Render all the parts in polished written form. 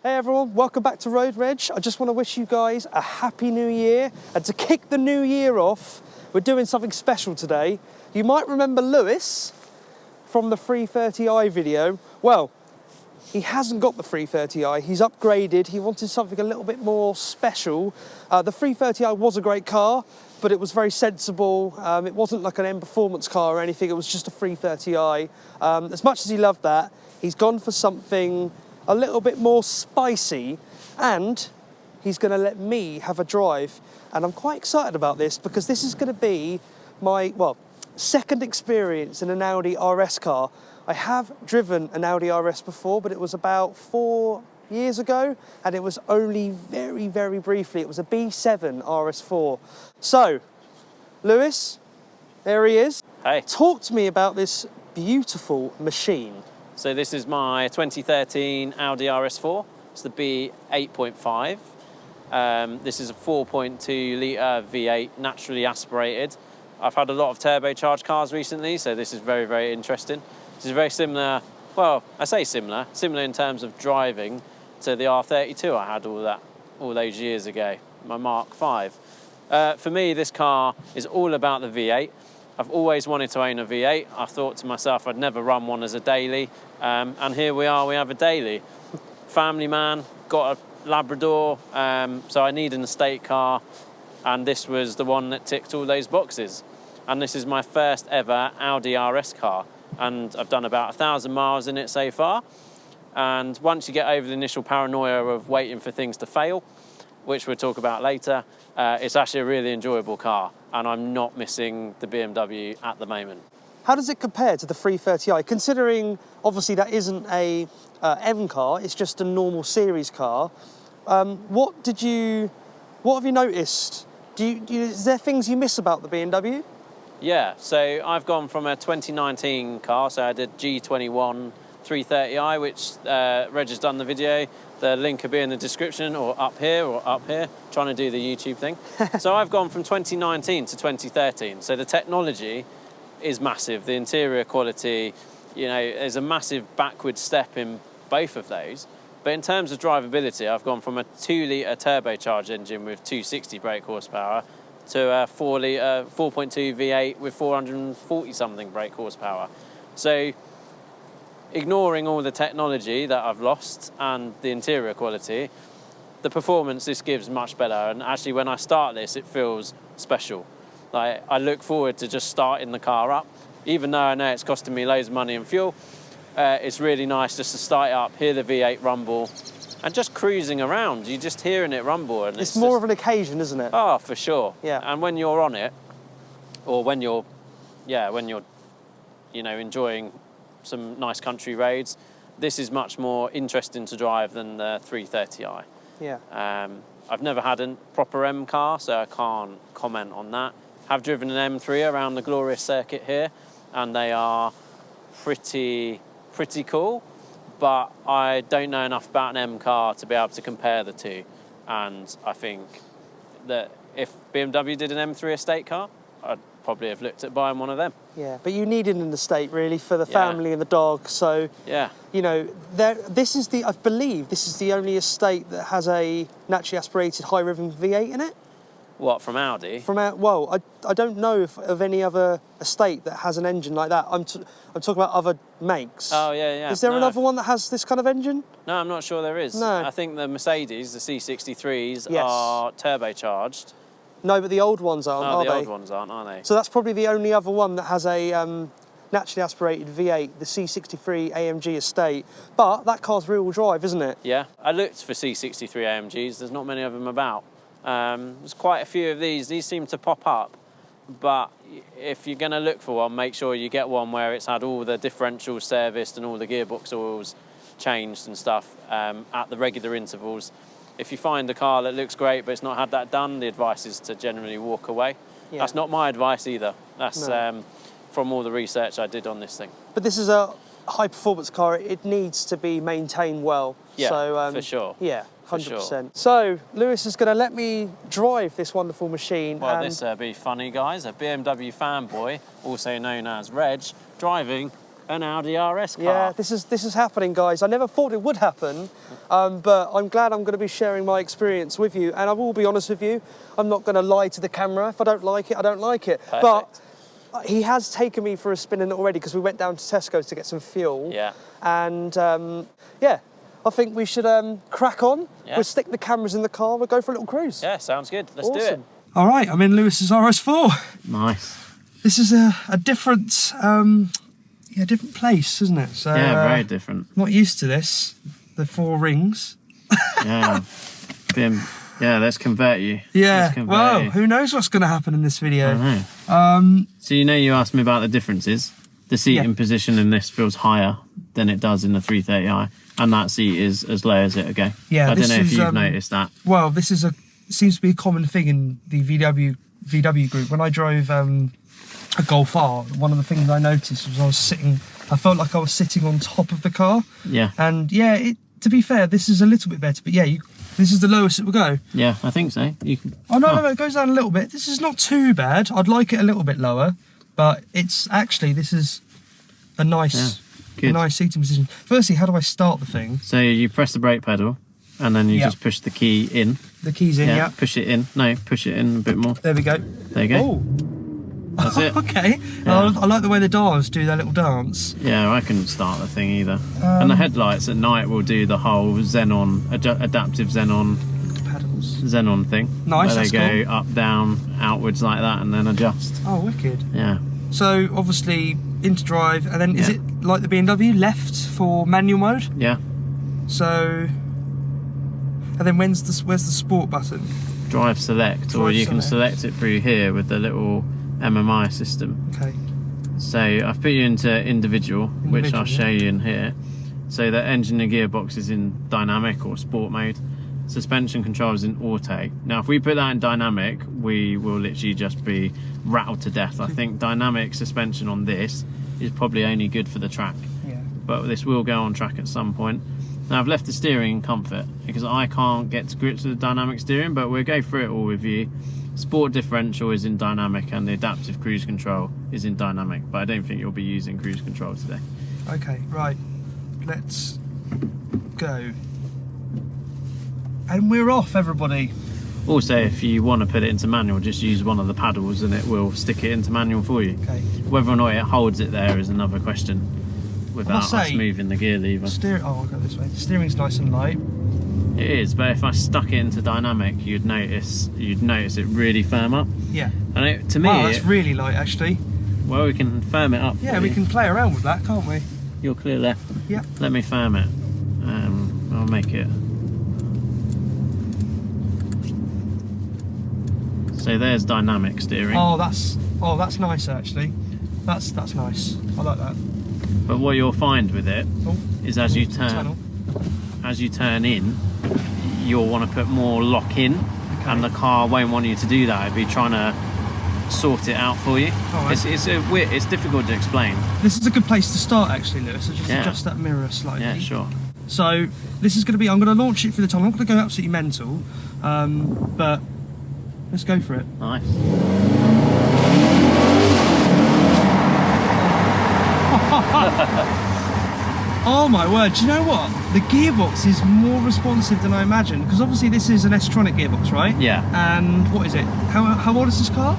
Hey everyone, welcome back to Road Reg. I just want to wish you guys a happy new year, and to kick the new year off, we're doing something special today. You might remember Lewis from the 330i video. Well, he hasn't got the 330i, he's upgraded, he wanted something a little bit more special. The 330i was a great car, but it was very sensible. It wasn't like an M Performance car or anything, it was just a 330i. As much as he loved that, he's gone for something a little bit more spicy, and he's going to let me have a drive. And I'm quite excited about this because this is going to be my, second experience in an Audi RS car. I have driven an Audi RS before, but it was about 4 years ago, and it was only very, very briefly. It was a B7 RS4. So, Lewis, there he is. Hey. Talk to me about this beautiful machine. So this is my 2013 Audi RS4. It's the B8.5. This is a 4.2 litre V8, naturally aspirated. I've had a lot of turbocharged cars recently, so this is very, very interesting. This is very similar, well, I say similar in terms of driving to the R32 I had all those years ago, my Mark V. For me, this car is all about the V8. I've always wanted to own a V8. I thought to myself I'd never run one as a daily, and here we are, we have a daily. Family man, got a Labrador, so I need an estate car, and this was the one that ticked all those boxes. And this is my first ever Audi RS car, and I've done about 1,000 miles in it so far. And once you get over the initial paranoia of waiting for things to fail, which we'll talk about later, it's actually a really enjoyable car, and I'm not missing the BMW at the moment. Have it compare to the 330i, considering obviously that isn't a M car, it's just a normal series car? What have you noticed? Is there things you miss about the BMW? Yeah, so I've gone from a 2019 car, so I did G21 330i, which Reg has done the video. The link will be in the description, or up here, trying to do the YouTube thing. So I've gone from 2019 to 2013, so the technology is massive. The interior quality, there's a massive backward step in both of those. But in terms of drivability, I've gone from a 2 litre turbocharged engine with 260 brake horsepower to a 4.2 V8 with 440 something brake horsepower. So ignoring all the technology that I've lost and the interior quality, the performance this gives much better. And actually, when I start this, it feels special. Like, I look forward to just starting the car up, even though I know it's costing me loads of money and fuel. It's really nice just to start it up, hear the V8 rumble, and just cruising around. You're just hearing it rumble, and it's more of an occasion, isn't it? Oh, for sure. Yeah. And when you're on it, or when you're enjoying some nice country roads, this is much more interesting to drive than the 330i. Yeah. I've never had a proper M car, so I can't comment on that. Have driven an M3 around the glorious circuit here, and they are pretty cool, but I don't know enough about an M car to be able to compare the two. And I think that if BMW did an M3 estate car, I'd probably have looked at buying one of them. Yeah, but you needed an estate really for the family and the dog. So yeah, I believe this is the only estate that has a naturally aspirated high revving V8 in it. What, from Audi? I don't know of any other estate that has an engine like that. I'm talking about other makes. Oh yeah. Is there another one that has this kind of engine? No, I'm not sure there is. No. I think the Mercedes, the C63s, are turbocharged. No, but the old ones aren't, are they? The old ones aren't they? So that's probably the only other one that has a naturally aspirated V8, the C63 AMG estate. But that car's rear-wheel drive, isn't it? Yeah, I looked for C63 AMGs. There's not many of them about. There's quite a few of these. These seem to pop up. But if you're going to look for one, make sure you get one where it's had all the differentials serviced and all the gearbox oils changed and stuff at the regular intervals. If you find a car that looks great but it's not had that done, the advice is to generally walk away. Yeah. That's not my advice either. That's from all the research I did on this thing. But this is a high-performance car. It needs to be maintained well. Yeah, so, for sure. Yeah, 100%. Sure. So, Lewis is going to let me drive this wonderful machine. Well, this be funny, guys. A BMW Fanboy, also known as Reg, driving An Audi RS car. Yeah, this is happening, guys. I never thought it would happen, but I'm glad I'm going to be sharing my experience with you. And I will be honest with you, I'm not going to lie to the camera. If I don't like it, I don't like it. Perfect. But he has taken me for a spin in it already because we went down to Tesco's to get some fuel. Yeah. And yeah, I think we should crack on. Yeah. We'll stick the cameras in the car. We'll go for a little cruise. Yeah, sounds good. Let's do it. All right, I'm in Lewis's RS4. Nice. This is a different, different place, isn't it? So, Yeah, very different. Not used to this. The 4 rings. Yeah. Yeah, let's convert you. Yeah. Let's convert Well, you. who knows what's going to happen in this video? I know. So you asked me about the differences. The seating position in this feels higher than it does in the 330i, and that seat is as low as it'll go. Yeah, I don't know if you've noticed that. Well, this is seems to be a common thing in the VW group. When I drove a Golf R, one of the things I noticed was I felt like I was sitting on top of the car. Yeah. And yeah, to be fair, this is a little bit better, but yeah, this is the lowest it will go. Yeah, I think so. You can. Oh no, it goes down a little bit. This is not too bad. I'd like it a little bit lower, but this is a nice seating position. Firstly, how do I start the thing? So you press the brake pedal, and then you just push the key in. The key's in, yeah. Push it in. No, push it in a bit more. There we go. There you go. Oh. That's it. Okay. Yeah. I like the way the dials do their little dance. Yeah, I couldn't start the thing either. And the headlights at night will do the whole adaptive Xenon thing. Nice. Where they go up, down, outwards like that, and then adjust. Oh, wicked. Yeah. So obviously into drive, and then is it like the BMW, left for manual mode? Yeah. So, and then where's the sport button? Drive select, or you can select it through here with the little MMI system. Okay. So I've put you into individual, which I'll show you in here. So the engine and gearbox is in dynamic or sport mode. Suspension control is in auto. Now if we put that in dynamic, we will literally just be rattled to death. I think dynamic suspension on this is probably only good for the track. Yeah. But this will go on track at some point. Now I've left the steering in comfort because I can't get to grips with the dynamic steering, but we'll go through it all with you. Sport differential is in dynamic and the adaptive cruise control is in dynamic, but I don't think you'll be using cruise control today. Okay, right. Let's go. And we're off, everybody. Also, if you want to put it into manual, just use one of the paddles and it will stick it into manual for you. Okay. Whether or not it holds it there is another question without us moving the gear lever. I'll go this way. The steering's nice and light. It is, but if I stuck it into dynamic, you'd notice it really firm up. Yeah. And to me, that's really light, actually. Well, we can firm it up. Yeah, we can play around with that, can't we? You're clear left. Yeah. Let me firm it. I'll make it. So there's dynamic steering. Oh, that's nice actually. That's nice. I like that. But what you'll find with it is as you turn in, you'll want to put more lock in, and the car won't want you to do that. It'll be trying to sort it out for you. Right. It's difficult to explain. This is a good place to start actually, Lewis. So just adjust that mirror slightly. Yeah, sure. So this is going to be, I'm going to launch it through the tunnel. I'm not going to go absolutely mental, but let's go for it. Nice. Oh my word, do you know what? The gearbox is more responsive than I imagined, because obviously this is an S-tronic gearbox, right? Yeah. And what is it? How old is this car?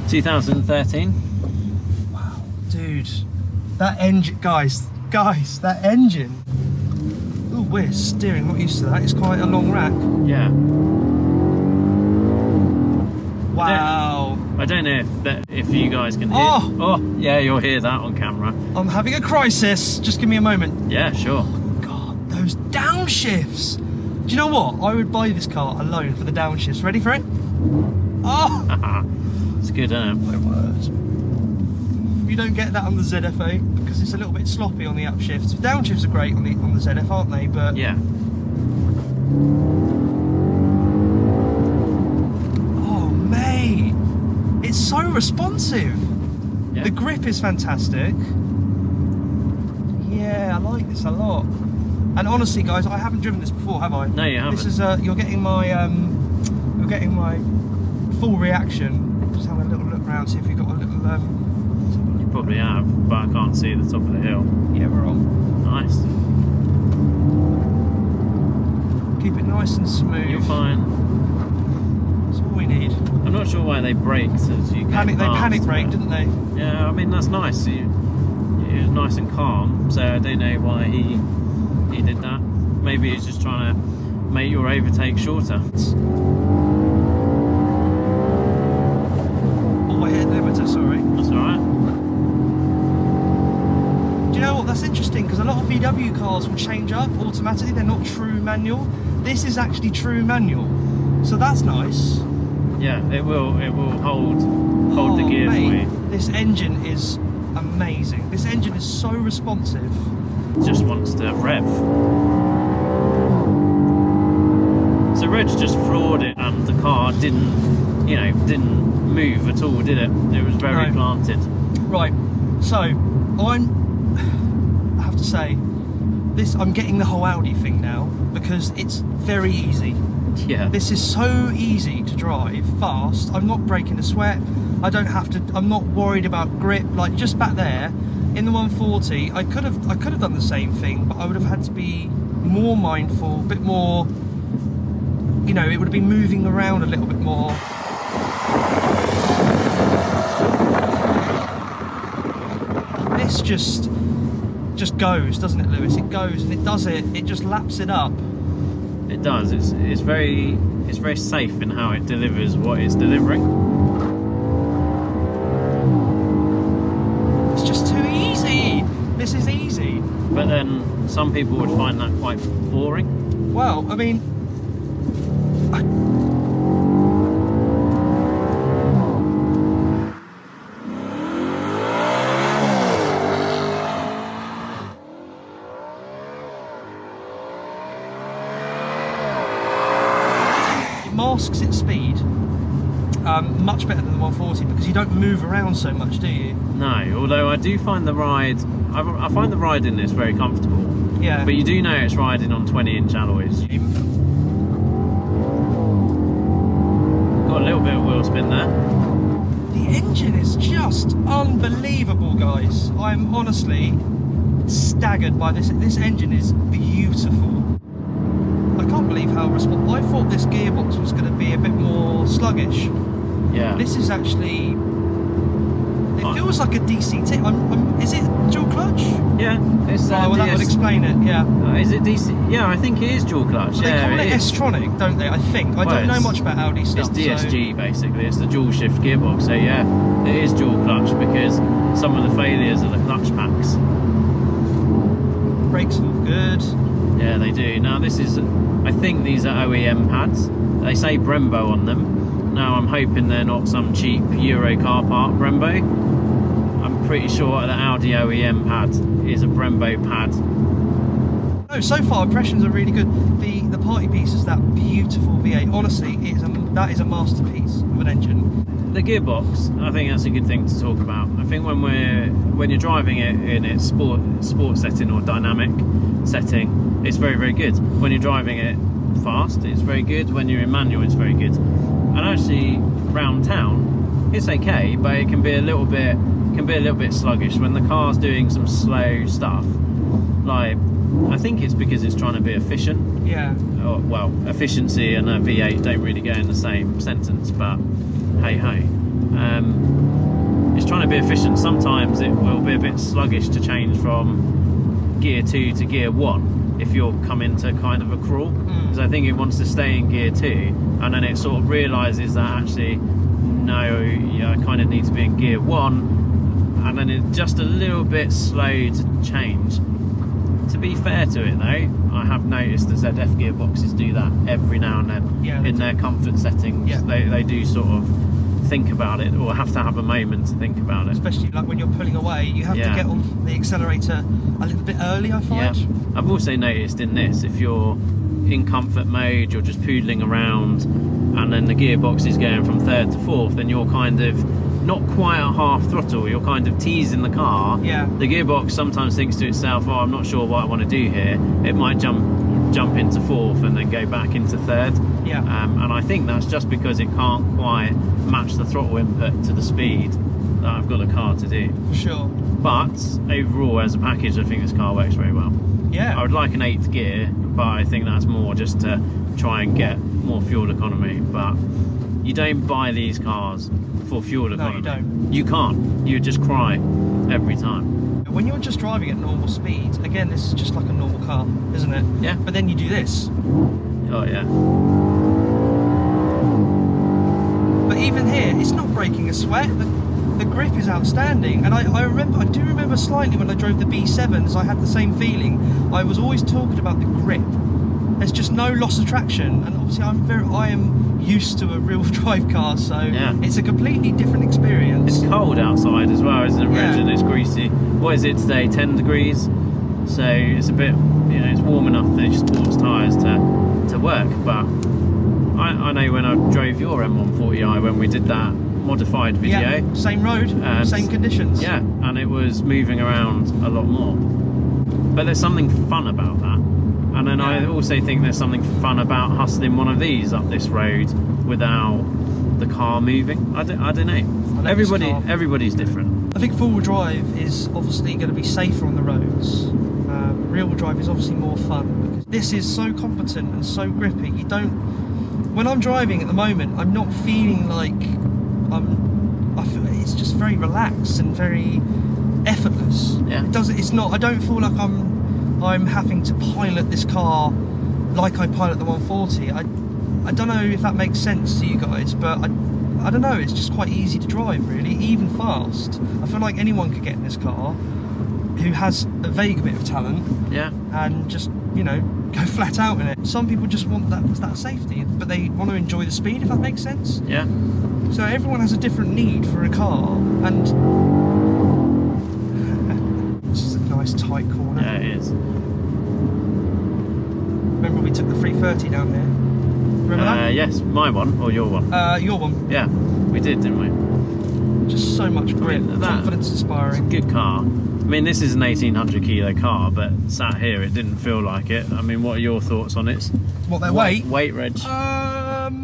2013. Wow, dude. That engine, guys, that engine. Oh, we're steering, not used to that. It's quite a long rack. Yeah. Wow. I don't know if you guys can hear. Oh, yeah, you'll hear that on camera. I'm having a crisis. Just give me a moment. Yeah, sure. Oh, God, those downshifts. Do you know what? I would buy this car alone for the downshifts. Ready for it? Oh! It's good, isn't it? My word. You don't get that on the ZF8 because it's a little bit sloppy on the upshifts. Downshifts are great on the ZF, aren't they? But yeah. It's so responsive. Yeah. The grip is fantastic. Yeah, I like this a lot. And honestly, guys, I haven't driven this before, have I? No, you haven't. This is you're getting my full reaction. Just having a little look around, see if we've got a little. You probably have, but I can't see the top of the hill. Yeah, we're on. Nice. Keep it nice and smooth. You're fine. That's all we need. I'm not sure why they braked as you They panic braked, didn't they? Yeah, I mean that's nice. It was nice and calm, so I don't know why he did that. Maybe he's just trying to make your overtake shorter. Oh, I hit limiter, sorry. That's alright. Do you know what? That's interesting because a lot of VW cars will change up automatically. They're not true manual. This is actually true manual, so that's nice. Yeah, it will hold the gear mate, for you. This engine is amazing. This engine is so responsive. It just wants to rev. So Reg just floored it, and the car didn't move at all, did it? It was very planted. Right. So I have to say, I'm getting the whole Audi thing now because it's very easy. Yeah. This is so easy to drive, fast. I'm not breaking a sweat. I don't have to. I'm not worried about grip. Like just back there in the 140, I could have done the same thing, but I would have had to be more mindful, a bit more. You know, it would have been moving around a little bit more. This just goes, doesn't it, Lewis? It goes and it does it. It just laps it up. It does. It's very safe in how it delivers what it's delivering. It's just too easy. This is easy. But then some people would find that quite boring. Well, I mean, masks its speed much better than the 140 because you don't move around so much, do you? No, although I do find the ride, I find the ride in this very comfortable. Yeah. But you do know it's riding on 20-inch alloys. Got a little bit of wheel spin there. The engine is just unbelievable, guys. I'm honestly staggered by this. This engine is beautiful. I can't believe how responsive. I thought this gearbox was going to be a bit more sluggish. Yeah. This is actually. It feels like a DCT. Is it dual clutch? Yeah. It's well, that would explain it. Yeah. Is it DC? Yeah, I think it is dual clutch. Well, yeah, they call it S-tronic, don't they? I think. I don't know much about Audi stuff. It's DSG basically. It's the dual shift gearbox. So yeah, it is dual clutch because some of the failures are the clutch packs. Brakes feel good. Yeah, they do. Now this is, I think these are OEM pads. They say Brembo on them. Now I'm hoping they're not some cheap Euro car park Brembo. I'm pretty sure the Audi OEM pad is a Brembo pad. No, so far impressions are really good. The party piece is that beautiful V8. Honestly, that is a masterpiece of an engine. The gearbox, I think that's a good thing to talk about. I think when you're driving it in its sport setting or dynamic setting, it's very, very good. When you're driving it fast, it's very good. When you're in manual, it's very good. And actually, round town, it's okay, but it can be a little bit sluggish when the car's doing some slow stuff. Like, I think it's because it's trying to be efficient. Yeah. Oh, well, efficiency and a V8 don't really go in the same sentence, but hey ho. It's trying to be efficient. Sometimes it will be a bit sluggish to change from gear 2 to gear 1 if you're coming to kind of a crawl. Because I think it wants to stay in gear 2 and then it sort of realises that actually, no, yeah, I kind of need to be in gear 1, and then it's just a little bit slow to change. To be fair to it though, I have noticed the ZF gearboxes do that every now and then in their comfort settings. Yeah. They do sort of think about it, or have to have a moment to think about it. Especially like when you're pulling away, you have to get on the accelerator a little bit early, I find. Yeah. I've also noticed in this, if you're in comfort mode, you're just poodling around, and then the gearbox is going from 3rd to 4th, then you're kind of not quite at half throttle, you're kind of teasing the car. Yeah. The gearbox sometimes thinks to itself, oh, I'm not sure what I want to do here. It might jump into 4th and then go back into 3rd. Yeah. And I think that's just because it can't quite match the throttle input to the speed. that I've got a car to do. For sure. But overall, as a package, I think this car works very well. Yeah. I would like an 8th gear, but I think that's more just to try and get more fuel economy. But you don't buy these cars for fuel economy. No, you don't. You can't. You just cry every time. When you're just driving at normal speed, again, this is just like a normal car, isn't it? Yeah. But then you do this. Oh yeah. But even here, it's not breaking a sweat. The grip is outstanding, and I do remember slightly when I drove the B7s, I had the same feeling. I was always talking about the grip. There's just no loss of traction, and obviously I am used to a real drive car, so Yeah. it's a completely different experience. It's cold outside as well, isn't it, Reg? Yeah. And it's greasy. What is it today? 10 degrees. So it's a bit, you know, it's warm enough for sports tyres to work. But I know when I drove your M140i when we did that modified video. Yeah, same road, same conditions. Yeah, and it was moving around a lot more. But there's something fun about that. And then I also think there's something fun about hustling one of these up this road without the car moving. I don't know. Everybody's different. I think four-wheel drive is obviously going to be safer on the roads. Rear-wheel drive is obviously more fun because this is so competent and so grippy. You don't. When I'm driving at the moment, I'm not feeling like I feel it's just very relaxed and very effortless. Yeah. It's not. I don't feel like I'm having to pilot this car like I pilot the 140. I don't know if that makes sense to you guys, but I don't know. It's just quite easy to drive, really, even fast. I feel like anyone could get in this car who has a vague bit of talent. Yeah. And just, you know, go flat out in it. Some people just want that safety, but they want to enjoy the speed, if that makes sense. Yeah. So everyone has a different need for a car, and this is a nice tight corner. Yeah, it is. Remember we took the 330 down here? Remember that? Yes, my one or your one? Your one. Yeah, we did, didn't we? Just so much grit, confidence inspiring. Good car. I mean, this is an 1800 kilo car, but sat here it didn't feel like it. I mean, what are your thoughts on it? What, their weight? Weight, Reg?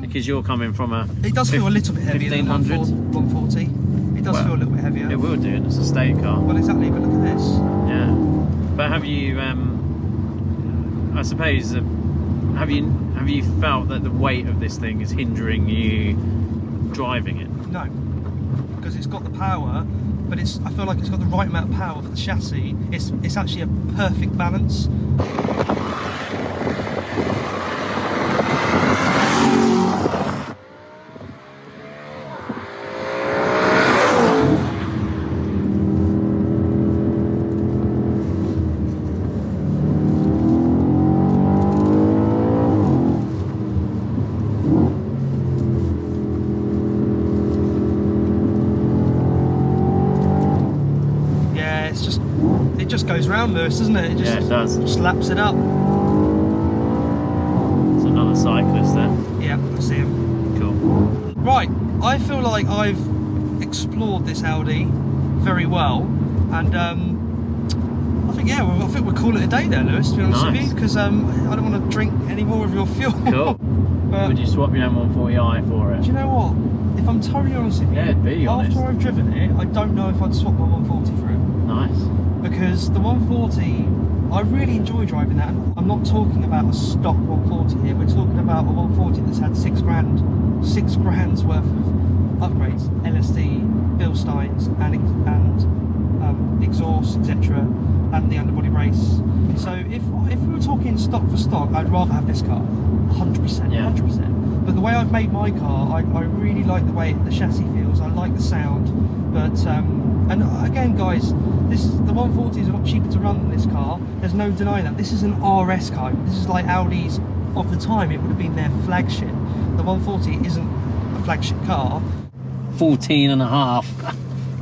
Because you're coming from a... It does feel a little bit heavier than 140. It does feel a little bit heavier. It will do, and it's a state car. Well, exactly, but look at this. Yeah. But have you, I suppose, have you felt that the weight of this thing is hindering you driving it? No, because it's got the power, but I feel like it's got the right amount of power for the chassis. It's actually a perfect balance. It just goes round, Lewis, doesn't it? Yeah, it does. Just laps it up. It's another cyclist there. Yeah, I see him. Cool. Right, I feel like I've explored this Audi very well, and I think we'll call it a day there, Lewis, to be honest with you, because I don't want to drink any more of your fuel. Cool. But would you swap your M140i for it? Do you know what? If I'm totally honest with you, after I've driven it, I don't know if I'd swap my 140 for it. Nice. Because the 140, I really enjoy driving that. I'm not talking about a stock 140 here. We're talking about a 140 that's had £6 grand's worth of upgrades, LSD, Bilsteins, and exhaust, etc., and the underbody brace. So if we were talking stock for stock, I'd rather have this car, 100%, Yeah. 100%. But the way I've made my car, I really like the way the chassis feels. I like the sound, but and again, guys, the 140 is a lot cheaper to run than this car. There's no denying that. This is an RS car. This is like Audi's of the time. It would have been their flagship. The 140 isn't a flagship car. 14 and a half.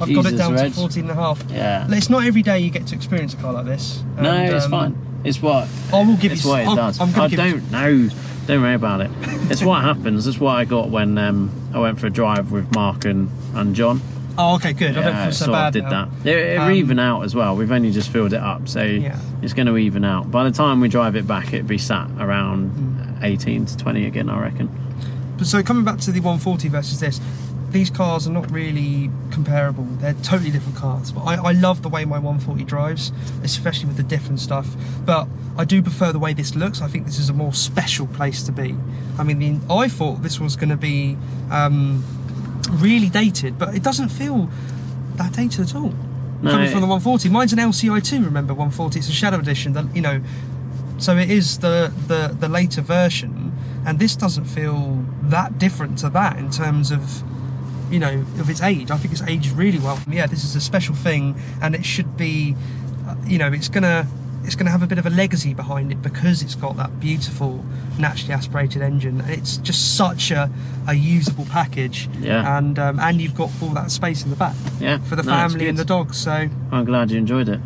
I've got it down to 14 and a half. Yeah. It's not every day you get to experience a car like this. No, it's fine. It's what. I will give it's you. what it does. I don't know. Don't worry about it. It's what happens. That's what I got when I went for a drive with Mark and John. Oh, okay, good. I don't feel so bad. Did that. It'll even out as well. We've only just filled it up, so it's going to even out. By the time we drive it back, it'll be sat around 18 to 20 again, I reckon. So coming back to the 140 versus this, these cars are not really comparable. They're totally different cars. But I love the way my 140 drives, especially with the different stuff. But I do prefer the way this looks. I think this is a more special place to be. I mean, I thought this was going to be really dated, but it doesn't feel that dated at all. No. Coming from the 140. Mine's an LCI2, remember, 140. It's a Shadow Edition, you know. So it is the later version, and this doesn't feel that different to that in terms of, you know, of its age. I think it's aged really well. Yeah, this is a special thing, and it should be, you know, it's gonna have a bit of a legacy behind it because it's got that beautiful naturally aspirated engine. It's just such a usable package. Yeah. And you've got all that space in the back. Yeah. For the family and the dogs. So I'm glad you enjoyed it.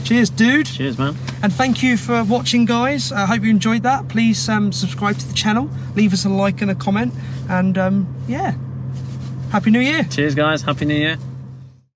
cheers, dude. Cheers, man. And thank you for watching, guys. I hope you enjoyed that. Please subscribe to the channel, leave us a like and a comment, and yeah, Happy New Year. Cheers, guys. Happy New Year.